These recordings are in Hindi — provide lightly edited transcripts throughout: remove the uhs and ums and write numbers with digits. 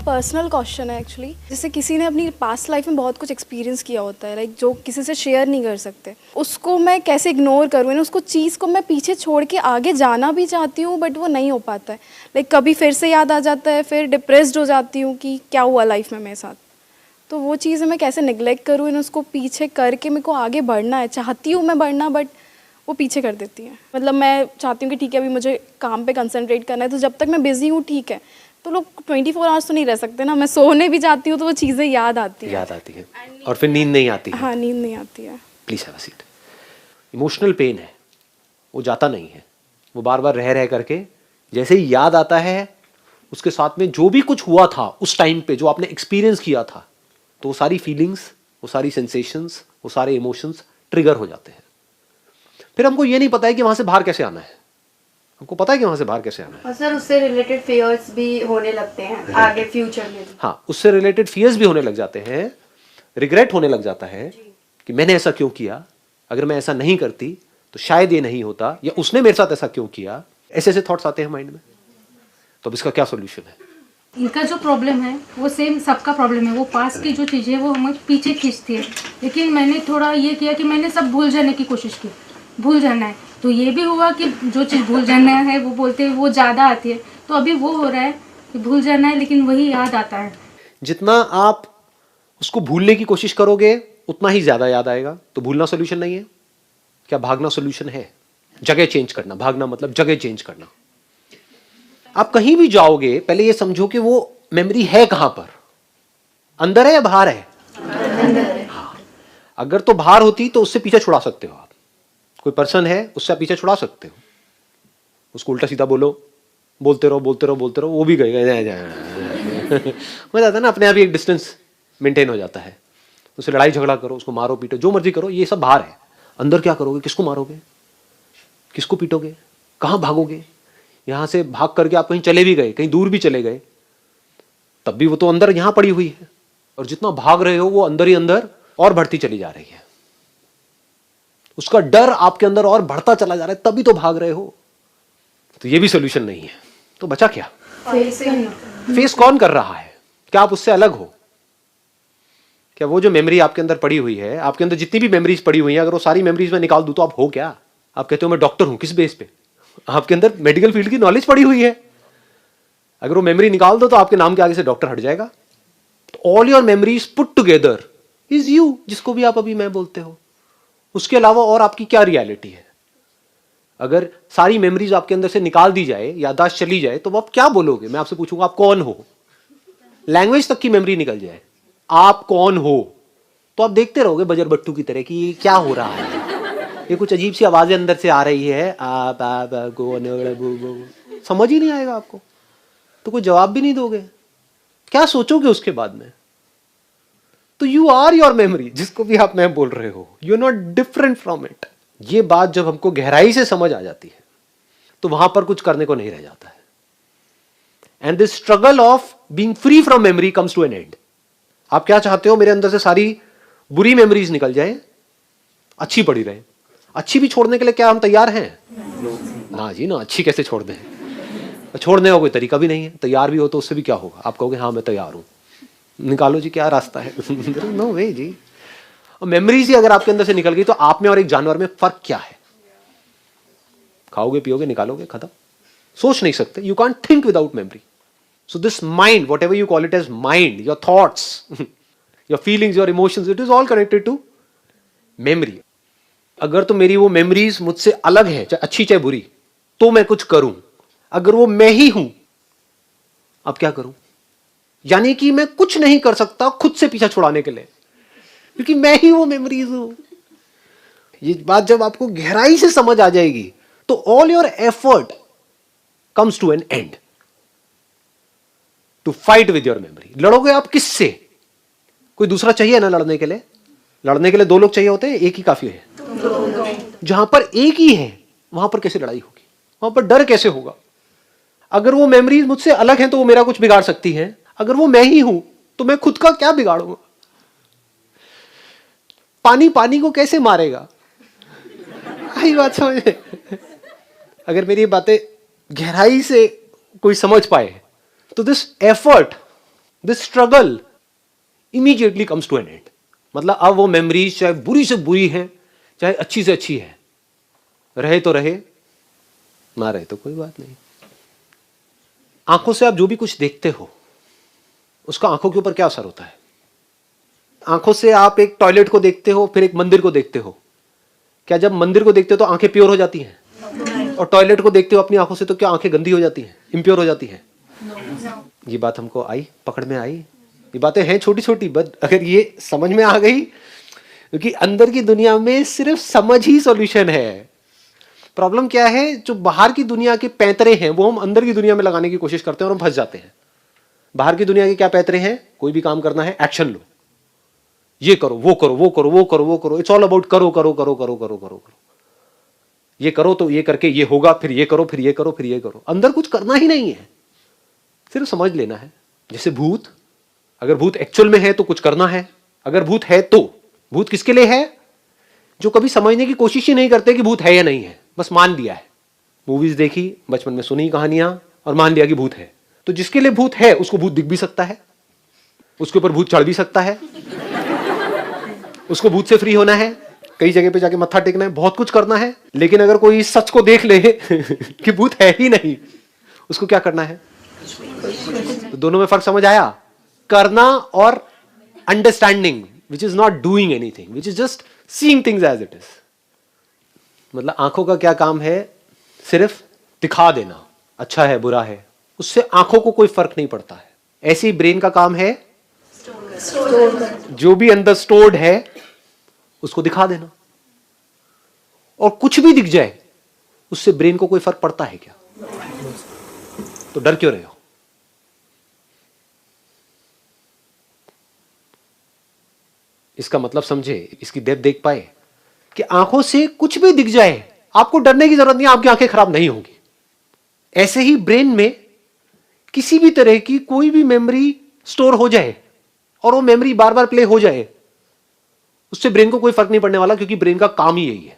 पर्सनल क्वेश्चन है एक्चुअली। जैसे किसी ने अपनी पास्ट लाइफ में बहुत कुछ एक्सपीरियंस किया होता है, लाइक जो किसी से शेयर नहीं कर सकते, उसको मैं कैसे इग्नोर करूँ, उसको चीज़ को मैं पीछे छोड़ के आगे जाना भी चाहती हूँ बट वो नहीं हो पाता है। लाइक कभी फिर से याद आ जाता है, फिर डिप्रेस्ड हो जाती हूँ कि क्या हुआ लाइफ में मेरे साथ। तो वो चीज़ें मैं कैसे निगलेक्ट करूँ, उसको पीछे करके मेरे को आगे बढ़ना है, चाहती हूँ मैं बढ़ना बट वो पीछे कर देती है। मतलब मैं चाहती हूँ कि ठीक है अभी मुझे काम पे कंसंट्रेट करना है, तो जब तक मैं बिज़ी हूँ ठीक है, तो लोग 24 आवर्स तो नहीं रह सकते ना। मैं सोने भी जाती हूँ तो वो चीज़ें याद आती है और फिर नींद नहीं आती है। हाँ, नींद नहीं आती है। Please have a seat. Emotional pain है, वो जाता नहीं है, वो बार बार रह करके जैसे ही याद आता है, उसके साथ में जो भी कुछ हुआ था उस टाइम पे, जो आपने एक्सपीरियंस किया था, तो वो सारी फीलिंग्स, वो सारी सेंसेशंस, वो सारे इमोशंस ट्रिगर हो जाते हैं। फिर हमको ये नहीं पता है कि वहां से बाहर कैसे आना है। हमको पता है कि वहां से बाहर कैसे आना है। और सर उससे रिलेटेड फियर्स भी होने लगते हैं आगे फ्यूचर में भी। हाँ, उससे रिलेटेड फियर्स भी होने लग जाते हैं, रिग्रेट होने लग जाता है कि मैंने ऐसा क्यों किया, अगर मैं ऐसा नहीं करती तो शायद ये नहीं होता, या उसने मेरे साथ ऐसा क्यों किया। ऐसे ऐसे थॉट्स आते हैं माइंड में। तो अब इसका क्या सोल्यूशन है? इनका जो प्रॉब्लम है वो सेम सबका प्रॉब्लम है। वो पास की जो चीज़ें वो हमें पीछे खींचती है, लेकिन मैंने थोड़ा ये किया कि मैंने सब भूल जाने की कोशिश की, भूल जाना है। तो ये भी हुआ कि जो चीज़ भूल जाना है वो बोलते हैं वो ज़्यादा आती है, तो अभी वो हो रहा है कि भूल जाना है लेकिन वही याद आता है। जितना आप उसको भूलने की कोशिश करोगे उतना ही ज्यादा याद आएगा। तो भूलना सोल्यूशन नहीं है। क्या भागना सोल्यूशन है? जगह चेंज करना। भागना मतलब जगह चेंज करना। आप कहीं भी जाओगे पहले ये समझो कि वो मेमोरी है कहां पर, अंदर है या बाहर है? अंदर है। हाँ, अगर तो बाहर होती तो उससे पीछे छुड़ा सकते हो आप। कोई पर्सन है उससे आप पीछे छुड़ा सकते हो, उसको उल्टा सीधा बोलो, बोलते रहो बोलते रहो बोलते रहो, वो भी गए हो जाता है ना, अपने आप ही एक डिस्टेंस मेंटेन हो जाता है। उससे लड़ाई झगड़ा करो, उसको मारो पीटो, जो मर्जी करो, ये सब बाहर है। अंदर क्या करोगे? किसको मारोगे, किसको पीटोगे, कहां भागोगे? यहां से भाग करके आप कहीं चले भी गए, कहीं दूर भी चले गए, तब भी वो तो अंदर यहां पड़ी हुई है। और जितना भाग रहे हो वो अंदर ही अंदर और बढ़ती चली जा रही है। उसका डर आपके अंदर और बढ़ता चला जा रहा है, तभी तो भाग रहे हो। तो ये भी सोल्यूशन नहीं है। तो बचा क्या? फेस कौन कर रहा है? क्या आप उससे अलग हो? क्या वो जो मेमोरी आपके अंदर पड़ी हुई है, आपके अंदर जितनी भी मेमोरीज पड़ी हुई हैं, अगर वो सारी मेमोरीज में निकाल दूं तो आप हो क्या? आप कहते हो मैं डॉक्टर हूं, किस बेस पे? आपके अंदर मेडिकल फील्ड की नॉलेज पड़ी हुई है। अगर वो मेमोरी निकाल दो तो आपके नाम के आगे से डॉक्टर हट जाएगा। तो all your memories put together is you, जिसको भी आप अभी मैं बोलते हो। उसके अलावा और आपकी क्या रियलिटी है? अगर सारी मेमोरीज आपके अंदर से निकाल दी जाए, याददाश्त चली जाए, तो आप क्या बोलोगे? मैं आपसे पूछूंगा आप कौन हो? लैंग्वेज तक की मेमोरी निकल जाए, आप कौन हो? तो आप देखते रहोगे बजर बट्टू की तरह कि ये क्या हो रहा है, ये कुछ अजीब सी आवाजें अंदर से आ रही है, समझ ही नहीं आएगा आपको, तो कोई जवाब भी नहीं दोगे। क्या सोचोगे उसके बाद में? तो यू आर योर मेमोरी, जिसको भी आप मैं बोल रहे हो, you are not different from it. ये बात जब हमको गहराई से समझ आ जाती है तो वहां पर कुछ करने को नहीं रह जाता है। And this struggle of being free from memory comes to an end. आप क्या चाहते हो? मेरे अंदर से सारी बुरी मेमोरीज निकल जाए, अच्छी पड़ी रहे। अच्छी भी छोड़ने के लिए क्या हम तैयार हैं? ना जी ना, अच्छी कैसे छोड़ दें? छोड़ने का कोई तरीका भी नहीं है। तैयार भी हो तो उससे भी क्या होगा? आप कहोगे हाँ मैं तैयार हूं, निकालो जी क्या रास्ता है? नो वे जी। और मेमोरीज ही अगर आपके अंदर से निकल गई तो आप में और एक जानवर में फर्क क्या है? खाओगे पियोगे निकालोगे, खत्म। सोच नहीं सकते। You can't think without memory. So this mind, whatever you call it as mind, your thoughts, your feelings, your emotions, it is all connected to memory. अगर तो मेरी वो मेमोरीज मुझसे अलग है, चाहे अच्छी चाहे बुरी, तो मैं कुछ करूं। अगर वो मैं ही हूं, अब क्या करूं? यानी कि मैं कुछ नहीं कर सकता खुद से पीछा छुड़ाने के लिए, क्योंकि मैं ही वो मेमोरीज हूं। ये बात जब आपको गहराई से समझ आ जाएगी तो all your effort comes to an end to fight with your memory. लड़ोगे आप किससे? कोई दूसरा चाहिए ना लड़ने के लिए? लड़ने के लिए दो लोग चाहिए होते हैं, एक ही काफी है। जहां पर एक ही है वहां पर कैसे लड़ाई होगी? वहां पर डर कैसे होगा? अगर वो मेमोरीज मुझसे अलग हैं तो वो मेरा कुछ बिगाड़ सकती हैं। अगर वो मैं ही हूं तो मैं खुद का क्या बिगाड़ूंगा? पानी पानी को कैसे मारेगा? आई बात समझ? अगर मेरी बातें गहराई से कोई समझ पाए तो this effort this struggle immediately comes to an end. मतलब अब वो मेमोरीज चाहे बुरी से बुरी है, चाहे अच्छी से अच्छी है, रहे तो रहे, ना रहे तो कोई बात नहीं। आंखों से आप जो भी कुछ देखते हो उसका आंखों के ऊपर क्या असर होता है? आंखों से आप एक टॉयलेट को देखते हो, फिर एक मंदिर को देखते हो, क्या जब मंदिर को देखते हो तो आंखें प्योर हो जाती हैं? और टॉयलेट को देखते हो अपनी आंखों से तो क्या आंखें गंदी हो जाती हैं, इम्प्योर हो जाती हैं? ये बात हमको आई, पकड़ में आई। ये बातें हैं छोटी छोटी, बट अगर ये समझ में आ गई, क्योंकि अंदर की दुनिया में सिर्फ समझ ही सॉल्यूशन है। प्रॉब्लम क्या है, जो बाहर की दुनिया के पैंतरे हैं वो हम अंदर की दुनिया में लगाने की कोशिश करते हैं और हम फंस जाते हैं। बाहर की दुनिया के क्या पैंतरे हैं? कोई भी काम करना है, एक्शन लो, ये करो, वो करो, वो करो, वो करो, वो करो, इट्स ऑल अबाउट करो करो करो करो करो करो करो, ये करो तो ये करके ये होगा, फिर ये करो, फिर ये करो, फिर ये करो। अंदर कुछ करना ही नहीं है, सिर्फ समझ लेना है। जैसे भूत, अगर भूत एक्चुअल में है तो कुछ करना है, अगर भूत है तो भूत किसके लिए है? जो कभी समझने की कोशिश ही नहीं करते कि भूत है या नहीं है, बस मान लिया है। मूवीज देखी, बचपन में सुनी कहानियां और मान लिया कि भूत है। तो जिसके लिए भूत है उसको भूत दिख भी सकता है, उसके ऊपर भूत चढ़ भी सकता है, उसको भूत से फ्री होना है, कई जगह पे जाके मत्था टेकना है, बहुत कुछ करना है। लेकिन अगर कोई सच को देख ले कि भूत है ही नहीं, उसको क्या करना है? तो दोनों में फर्क समझ आया? करना और understanding, which is not doing anything, which is just seeing things as it is. मतलब आंखों का क्या काम है? सिर्फ दिखा देना, अच्छा है बुरा है, उससे आंखों को कोई फर्क नहीं पड़ता है। ऐसे ही ब्रेन का काम है जो भी अंदर स्टोर्ड है उसको दिखा देना। और कुछ भी दिख जाए उससे ब्रेन को कोई फर्क पड़ता है क्या? तो डर क्यों रहे हो? इसका मतलब समझे, इसकी डेप्थ देख पाए कि आंखों से कुछ भी दिख जाए आपको डरने की जरूरत नहीं, आपकी आंखें खराब नहीं होंगी। ऐसे ही ब्रेन में किसी भी तरह की कोई भी मेमोरी स्टोर हो जाए और वो मेमोरी बार बार प्ले हो जाए, उससे ब्रेन को कोई फर्क नहीं पड़ने वाला, क्योंकि ब्रेन का काम ही यही है।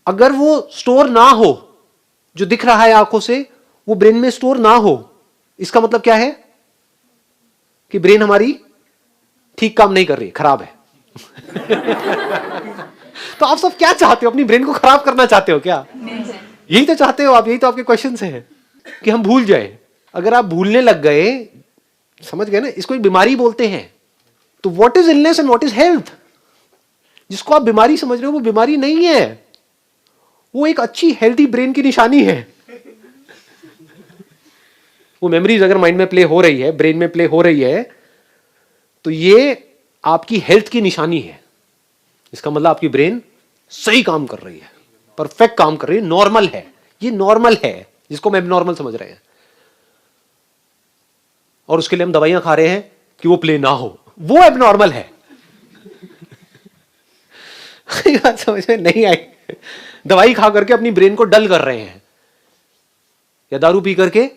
अगर वो स्टोर ना हो, जो दिख रहा है आंखों से वो ब्रेन में स्टोर ना हो, इसका मतलब क्या है? कि ब्रेन हमारी ठीक काम नहीं कर रही, खराब है। तो आप सब क्या चाहते हो? अपनी ब्रेन को खराब करना चाहते हो क्या? यही तो चाहते हो आप, यही तो आपके क्वेश्चंस हैं कि हम भूल जाए। अगर आप भूलने लग गए, समझ गए ना, इसको एक बीमारी बोलते हैं। तो what is illness and what is health? जिसको आप बीमारी समझ रहे हो वो बीमारी नहीं है, वो एक अच्छी हेल्थी ब्रेन की निशानी है। वो मेमोरीज अगर माइंड में प्ले हो रही है, ब्रेन में प्ले हो रही है, तो ये आपकी हेल्थ की निशानी है। इसका मतलब आपकी ब्रेन सही काम कर रही है, परफेक्ट काम कर रही है, नॉर्मल है। ये नॉर्मल है जिसको हम एबनॉर्मल समझ रहे हैं, और उसके लिए हम दवाइयां खा रहे हैं कि वो प्ले ना हो, वो एबनॉर्मल है। बात समझ में नहीं आई? दवाई खा करके अपनी ब्रेन को डल कर रहे हैं, या दारू पी करके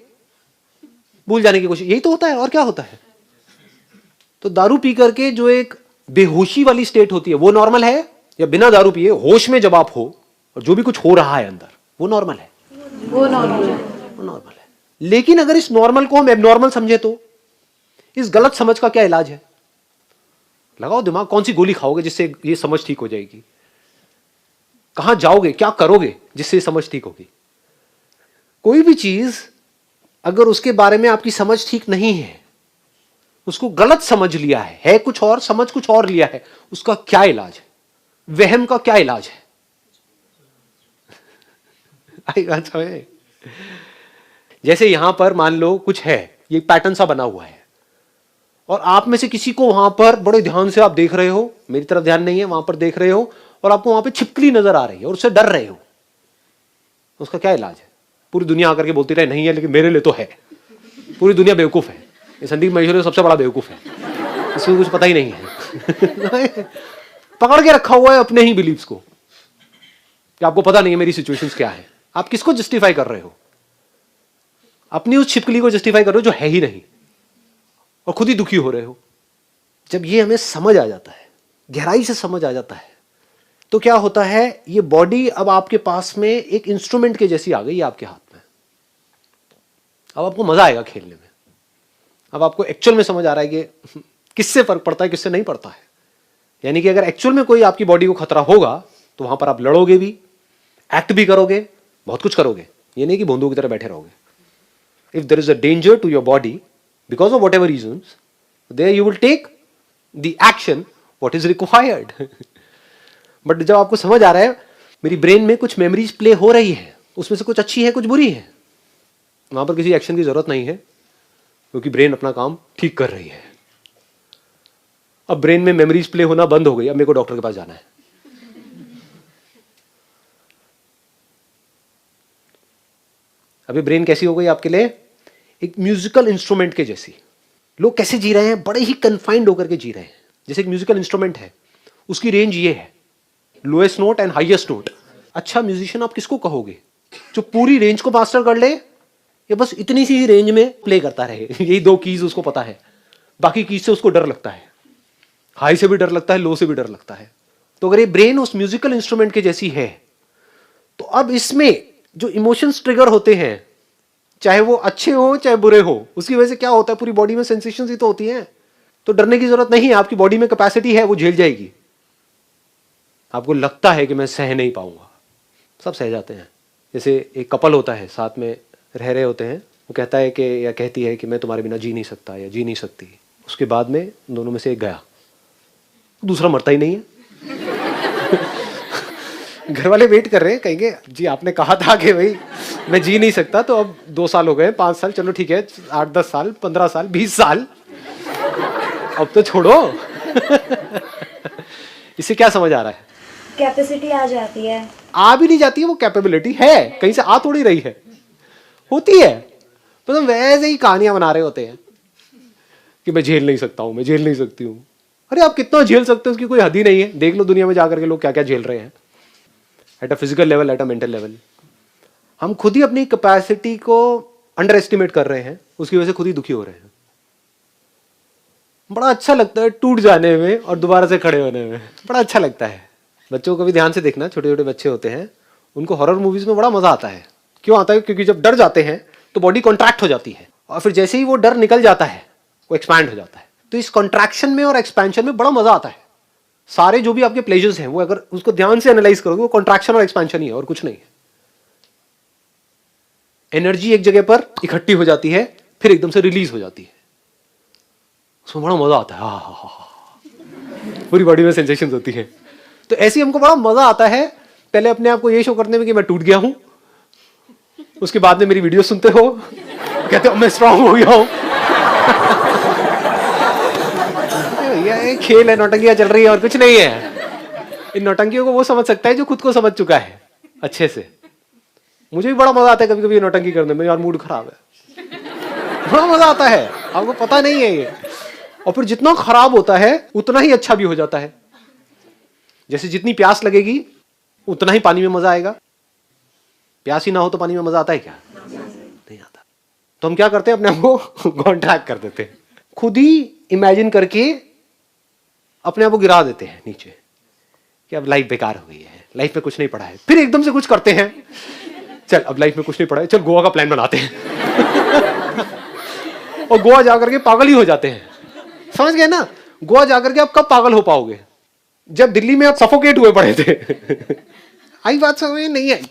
भूल जाने की कोशिश, यही तो होता है। और क्या होता है? तो दारू पी करके जो एक बेहोशी वाली स्टेट होती है वो नॉर्मल है, या बिना दारू पिए होश में जब आप हो और जो भी कुछ हो रहा है अंदर वो नॉर्मल है? वो नॉर्मल है। वो नॉर्मल है। लेकिन अगर इस नॉर्मल को हम एबनॉर्मल समझे तो इस गलत समझ का क्या इलाज है? लगाओ दिमाग, कौन सी गोली खाओगे जिससे ये समझ ठीक हो जाएगी? कहां जाओगे, क्या करोगे जिससे समझ ठीक होगी? कोई भी चीज अगर उसके बारे में आपकी समझ ठीक नहीं है, उसको गलत समझ लिया है कुछ और, समझ कुछ और लिया है, उसका क्या इलाज है? वहम का क्या इलाज है? आई बात समझ? जैसे यहां पर मान लो कुछ है, ये पैटर्न सा बना हुआ है, और आप में से किसी को वहां पर बड़े ध्यान से आप देख रहे हो, मेरी तरफ ध्यान नहीं है, वहां पर देख रहे हो, और आपको वहां पे छिपकली नजर आ रही है और उससे डर रहे हो, उसका क्या इलाज है? पूरी दुनिया आकर के बोलती रहे नहीं है, लेकिन मेरे लिए तो है। पूरी दुनिया बेवकूफ है, ये संदीप महेश्वरी सबसे बड़ा बेवकूफ है, इसको कुछ पता ही नहीं है। पकड़ के रखा हुआ है अपने ही बिलीव्स को कि आपको पता नहीं है मेरी सिचुएशंस क्या है। आप किसको जस्टिफाई कर रहे हो? अपनी उस छिपकली को जस्टिफाई कर रहे हो जो है ही नहीं, और खुद ही दुखी हो रहे हो। जब ये हमें समझ आ जाता है, गहराई से समझ आ जाता है, तो क्या होता है? ये बॉडी अब आपके पास में एक इंस्ट्रूमेंट के जैसी आ गई है आपके हाथ में। अब आपको मजा आएगा खेलने में, अब आपको एक्चुअल में समझ आ रहा है कि किससे फर्क पड़ता है, किससे नहीं पड़ता है। यानी कि अगर एक्चुअल में कोई आपकी बॉडी को खतरा होगा तो वहां पर आप लड़ोगे भी, एक्ट भी करोगे, बहुत कुछ करोगे। ये नहीं कि बंदूक की तरह बैठे रहोगे। If there is a danger to your body because of whatever reasons, there you will take the action what is required. But जब आपको समझ आ रहा है मेरी ब्रेन में कुछ मेमोरीज प्ले हो रही है, उसमें से कुछ अच्छी है कुछ बुरी है, वहां पर किसी एक्शन की जरूरत नहीं है, क्योंकि ब्रेन अपना काम ठीक कर रही है। अब ब्रेन में मेमोरीज प्ले होना बंद हो गई, अब मेरे को डॉक्टर के पास जाना है। अभी ब्रेन कैसी हो गई आपके लिए? एक म्यूजिकल इंस्ट्रूमेंट के जैसी। लोग कैसे जी रहे हैं? बड़े ही कन्फाइंड होकर के जी रहे हैं। जैसे एक म्यूजिकल इंस्ट्रूमेंट है, उसकी रेंज ये है, lowest note and highest note. अच्छा म्यूजिशियन आप किसको कहोगे? जो पूरी रेंज को मास्टर कर ले या बस इतनी सी ही रेंज में प्ले करता रहे। यही 2 कीज उसको पता है, बाकी कीज से उसको डर लगता है, हाई से भी डर लगता है, लो से भी डर लगता है। तो अगर ये ब्रेन उस म्यूजिकल इंस्ट्रूमेंट के जैसी है, तो अब इसमें जो इमोशंस ट्रिगर होते हैं, चाहे वो अच्छे हो चाहे बुरे हो, उसकी वजह से क्या होता है, पूरी बॉडी में सेंसेशंस ही तो होती हैं। तो डरने की जरूरत नहीं है, आपकी बॉडी में कैपेसिटी है, वो झेल जाएगी। आपको लगता है कि मैं सह नहीं पाऊंगा, सब सह जाते हैं। जैसे एक कपल होता है, साथ में रह रहे होते हैं, वो कहता है कि या कहती है कि मैं तुम्हारे बिना जी नहीं सकता या जी नहीं सकती। उसके बाद में दोनों में से एक गया, दूसरा मरता ही नहीं है। घर वाले वेट कर रहे हैं, कहेंगे जी आपने कहा था कि भाई मैं जी नहीं सकता, तो अब 2 साल हो गए, 5 साल, चलो ठीक है, 8-10 साल, 15 साल, 20 साल, अब तो छोड़ो। इससे क्या समझ आ रहा है? कैपेसिटी आ जाती है। आ भी नहीं जाती है, वो कैपेबिलिटी है, कहीं से आ थोड़ी रही है, होती है। तो हम वैसे ही कहानियां बना रहे होते हैं कि मैं झेल नहीं सकता हूं, मैं झेल नहीं सकती हूं। अरे आप कितना झेल सकते हो उसकी कोई हद ही नहीं है। देख लो दुनिया में जाकर के लोग क्या क्या झेल रहे हैं, at a physical level, at a mental level. हम खुद ही अपनी कैपेसिटी को अंडर एस्टिमेट कर रहे हैं, उसकी वजह से खुद ही दुखी हो रहे हैं। बड़ा अच्छा लगता है टूट जाने में और दोबारा से खड़े होने में, बड़ा अच्छा लगता है। बच्चों को भी ध्यान से देखना, छोटे छोटे बच्चे होते हैं, उनको हॉरर मूवीज में बड़ा मजा आता है। क्यों आता है? क्योंकि जब डर जाते हैं तो बॉडी कॉन्ट्रैक्ट हो जाती है, और फिर जैसे ही वो डर निकल जाता है वो एक्सपैंड हो जाता है। तो इस कॉन्ट्रैक्शन में और एक्सपेंशन में बड़ा मजा आता है। सारे जो भी आपके प्लेजर्स हैं, वो अगर उसको ध्यान से एनालाइज करोगे, वो कॉन्ट्रैक्शन और एक्सपेंशन ही है और कुछ नहीं है। एनर्जी एक जगह पर इकट्ठी हो जाती है, फिर एकदम से रिलीज हो जाती है, उसमें बड़ा मजा आता है। पूरी बॉडी में सेंसेशंस होती है। तो ऐसे ही हमको बड़ा मजा आता है पहले अपने आप को ये शो करने में कि मैं टूट गया हूं, उसके बाद में मेरी वीडियो सुनते हो, कहते हो मैं स्ट्रांग हो गया हूं। ये खेल है, नौटंकियां चल रही है और कुछ नहीं है। इन नौटंकियों को वो समझ सकता है जो खुद को समझ चुका है अच्छे से। मुझे भी बड़ा मजा आता है कभी कभी नौटंकी करने में, यार मूड खराब है, बड़ा मजा आता है, आपको पता नहीं है ये। और फिर जितना खराब होता है उतना ही अच्छा भी हो जाता है। जैसे जितनी प्यास लगेगी उतना ही पानी में मजा आएगा। प्यास ही ना हो तो पानी में मजा आता है क्या? नहीं आता। तो हम क्या करते हैं, अपने आप को कॉन्ट्रैक्ट कर देते हैं, खुद ही इमेजिन करके अपने आप को गिरा देते हैं नीचे कि अब लाइफ बेकार हो गई है, लाइफ में कुछ नहीं पड़ा है। फिर एकदम से कुछ करते हैं, चल अब लाइफ में कुछ नहीं पड़ा है, चल गोवा का प्लान बनाते हैं। और गोवा जाकर के पागल ही हो जाते हैं। समझ गए ना? गोवा जाकर के आप कब पागल हो पाओगे? जब दिल्ली में आप सफोकेट हुए पड़े थे। आई बात समझ में नहीं आई?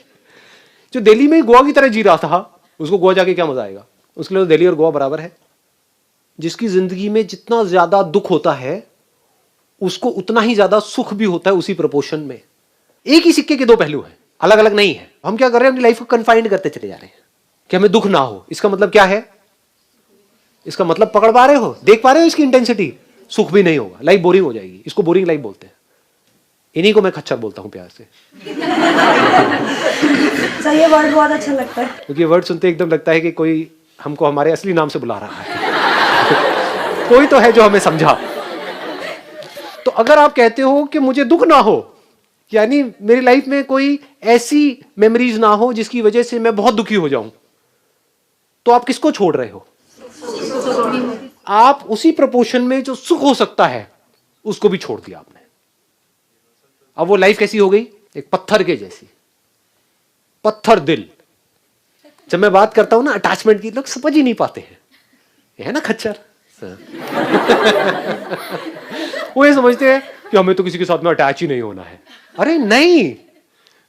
जो दिल्ली में गोवा की तरह जी रहा था, उसको गोवा जाके क्या मजा आएगा? उसके लिए तो दिल्ली और गोवा बराबर है। जिसकी जिंदगी में जितना ज्यादा दुख होता है उसको उतना ही ज्यादा सुख भी होता है, उसी प्रोपोर्शन में। एक ही सिक्के के 2 पहलू हैं, अलग अलग नहीं है। हम क्या कर रहे हैं, अपनी लाइफ को कन्फाइंड करते चले जा रहे हैं कि हमें दुख ना हो। इसका मतलब क्या है? इसका मतलब पकड़ पा रहे हो, देख पा रहे हो इसकी इंटेंसिटी? सुख भी नहीं होगा, लाइफ बोरिंग हो जाएगी। इसको बोरिंग लाइफ बोलते हैं। इन्हीं को मैं खच्चर बोलता हूं प्यार से। सर ये वर्ड बहुत अच्छा लगता है, क्योंकि वर्ड सुनते एकदम लगता है कि कोई हमको हमारे असली नाम से बुला रहा है। कोई तो है जो हमें समझा। तो अगर आप कहते हो कि मुझे दुख ना हो, यानी मेरी लाइफ में कोई ऐसी मेमोरीज ना हो जिसकी वजह से मैं बहुत दुखी हो जाऊं, तो आप किसको छोड़ रहे हो? आप उसी प्रोपोर्शन में जो सुख हो सकता है उसको भी छोड़ दिया आपने। अब वो लाइफ कैसी हो गई? एक पत्थर के जैसी, पत्थर दिल। जब मैं बात करता हूं ना अटैचमेंट की, लोग समझ ही नहीं पाते हैं। ये है ना खच्चर। वो ये समझते हैं कि हमें तो किसी के साथ में अटैच ही नहीं होना है। अरे नहीं,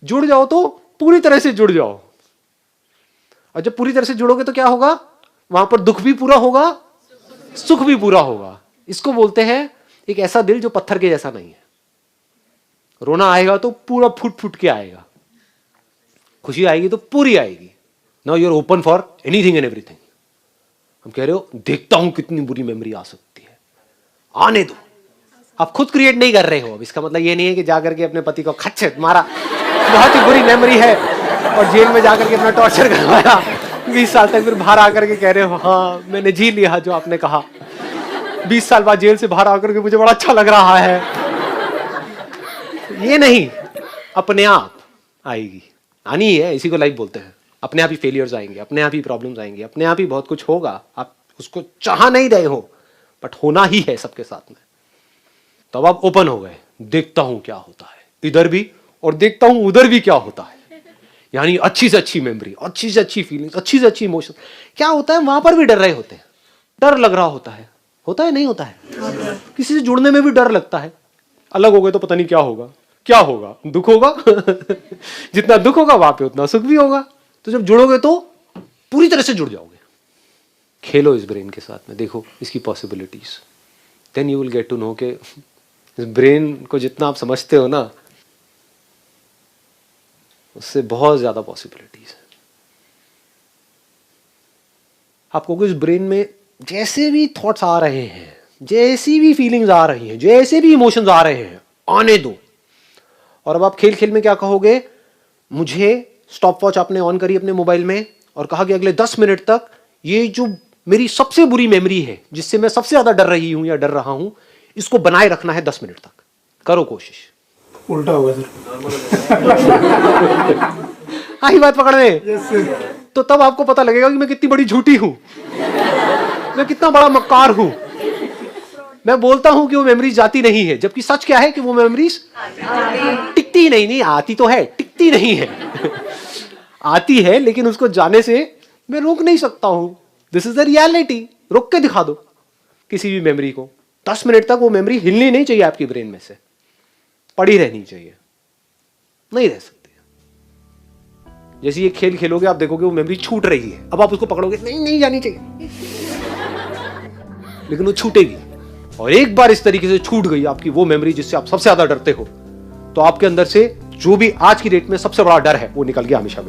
जुड़ जाओ तो पूरी तरह से जुड़ जाओ। और जब पूरी तरह से जुड़ोगे तो क्या होगा, वहां पर दुख भी पूरा होगा, सुख भी पूरा होगा। इसको बोलते हैं एक ऐसा दिल जो पत्थर के जैसा नहीं है। रोना आएगा तो पूरा फुट फुट के आएगा, खुशी आएगी तो पूरी आएगी। Now you are open for anything and everything. हम कह रहे हो देखता हूं कितनी बुरी मेमोरी आ सकती है, आने दो। आप खुद क्रिएट नहीं कर रहे हो। अब इसका मतलब ये नहीं है कि जाकर के अपने पति को खच्चे मारा, बहुत ही बुरी मेमोरी है, और जेल में जाकर के अपना टॉर्चर करवाया 20 साल तक, फिर बाहर आकर के कह रहे हो हाँ मैंने जी लिया जो आपने कहा। 20 साल बाद जेल से बाहर आकर के मुझे बड़ा अच्छा लग रहा है। ये नहीं, अपने आप आएगी, आनी ही है, इसी को लाइफ बोलते हैं। अपने आप ही फेलियर्स आएंगे, अपने आप ही प्रॉब्लम्स आएंगे, अपने आप ही बहुत कुछ होगा। आप उसको चाह नहीं रहे हो बट होना ही है सबके साथ में। तो अब आप ओपन हो गए, देखता हूं क्या होता है इधर भी और देखता हूं उधर भी क्या होता है। यानी अच्छी से अच्छी मेमोरी, अच्छी से अच्छी फीलिंग्स, अच्छी से अच्छी इमोशन। क्या होता है वहां पर भी डर रहे होते हैं, डर लग रहा होता है नहीं होता है? किसी से जुड़ने में भी डर लगता है। अलग हो गए तो पता नहीं क्या होगा, क्या होगा, दुख होगा जितना दुख होगा वहां पे उतना सुख भी होगा। तो जब जुड़ोगे तो पूरी तरह से जुड़ जाओगे। खेलो इस ब्रेन के साथ में, देखो इसकी possibilities, then you will get to know के इस ब्रेन को जितना आप समझते हो ना, उससे बहुत ज्यादा पॉसिबिलिटीज है। आपको इस ब्रेन में जैसे भी थॉट्स आ रहे हैं, जैसी भी फीलिंग्स आ रही हैं, जैसे भी इमोशंस आ रहे हैं, आने दो। और अब आप खेल खेल में क्या कहोगे, मुझे स्टॉप वॉच आपने ऑन करी अपने मोबाइल में और कहा कि अगले 10 मिनट तक ये जो मेरी सबसे बुरी मेमोरी है, जिससे मैं सबसे ज्यादा डर रही हूं या डर रहा हूं, इसको बनाए रखना है 10 मिनट तक। करो कोशिश। उल्टा होगा सर। आई बात पकड़ में। तो तब आपको पता लगेगा कि मैं कितनी बड़ी झूठी हूं, मैं कितना बड़ा मक्कार हूं। मैं बोलता हूं कि वो मेमोरीज जाती नहीं है, जबकि सच क्या है कि वो मेमोरीज टिकती नहीं आती तो है, टिकती नहीं है। आती है लेकिन उसको जाने से मैं रोक नहीं सकता हूं। This is the reality. रोक के दिखा दो किसी भी मेमोरी को। 10 मिनट तक वो मेमोरी हिलनी नहीं चाहिए आपकी ब्रेन में से, पड़ी रहनी चाहिए, नहीं रह सकती। जैसे ये खेल खेलोगे आप देखोगे वो मेमोरी छूट रही है। अब आप उसको पकड़ोगे, नहीं जानी चाहिए, लेकिन वो छूटेगी। और एक बार इस तरीके से छूट गई आपकी वो मेमोरी जिससे आप सबसे ज्यादा डरते हो, तो आपके अंदर से जो भी आज की डेट में सबसे बड़ा डर है वो निकल गया हमेशा।